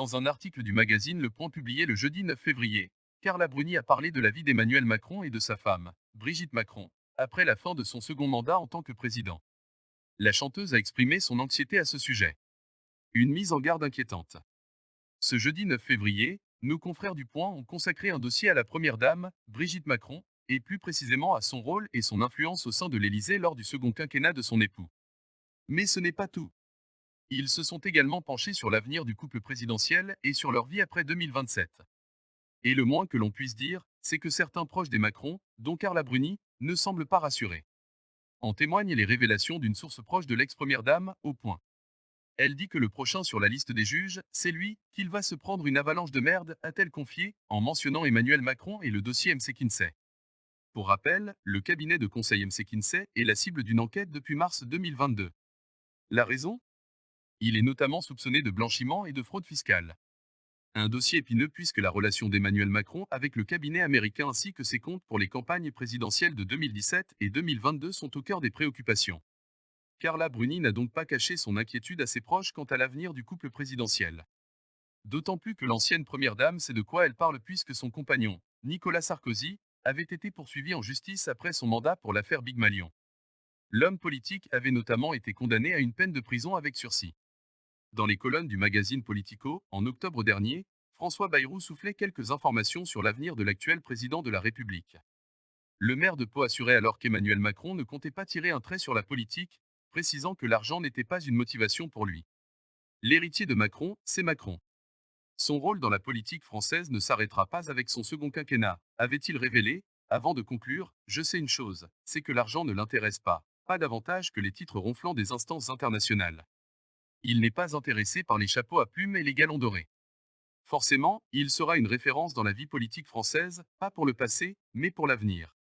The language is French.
Dans un article du magazine Le Point publié le jeudi 9 février, Carla Bruni a parlé de la vie d'Emmanuel Macron et de sa femme, Brigitte Macron, après la fin de son second mandat en tant que président. La chanteuse a exprimé son anxiété à ce sujet. Une mise en garde inquiétante. Ce jeudi 9 février, nos confrères du Point ont consacré un dossier à la première dame, Brigitte Macron, et plus précisément à son rôle et son influence au sein de l'Élysée lors du second quinquennat de son époux. Mais ce n'est pas tout. Ils se sont également penchés sur l'avenir du couple présidentiel et sur leur vie après 2027. Et le moins que l'on puisse dire, c'est que certains proches des Macron, dont Carla Bruni, ne semblent pas rassurés. En témoignent les révélations d'une source proche de l'ex-première dame, au Point. Elle dit que le prochain sur la liste des juges, c'est lui, qu'il va se prendre une avalanche de merde, a-t-elle confié, en mentionnant Emmanuel Macron et le dossier MC Kinsey. Pour rappel, le cabinet de conseil MC Kinsey est la cible d'une enquête depuis mars 2022. La raison? Il est notamment soupçonné de blanchiment et de fraude fiscale. Un dossier épineux puisque la relation d'Emmanuel Macron avec le cabinet américain ainsi que ses comptes pour les campagnes présidentielles de 2017 et 2022 sont au cœur des préoccupations. Carla Bruni n'a donc pas caché son inquiétude à ses proches quant à l'avenir du couple présidentiel. D'autant plus que l'ancienne première dame sait de quoi elle parle puisque son compagnon, Nicolas Sarkozy, avait été poursuivi en justice après son mandat pour l'affaire Big Malion. L'homme politique avait notamment été condamné à une peine de prison avec sursis. Dans les colonnes du magazine Politico, en octobre dernier, François Bayrou soufflait quelques informations sur l'avenir de l'actuel président de la République. Le maire de Pau assurait alors qu'Emmanuel Macron ne comptait pas tirer un trait sur la politique, précisant que l'argent n'était pas une motivation pour lui. L'héritier de Macron, c'est Macron. Son rôle dans la politique française ne s'arrêtera pas avec son second quinquennat, avait-il révélé, avant de conclure, je sais une chose, c'est que l'argent ne l'intéresse pas davantage que les titres ronflants des instances internationales. Il n'est pas intéressé par les chapeaux à plumes et les galons dorés. Forcément, il sera une référence dans la vie politique française, pas pour le passé, mais pour l'avenir.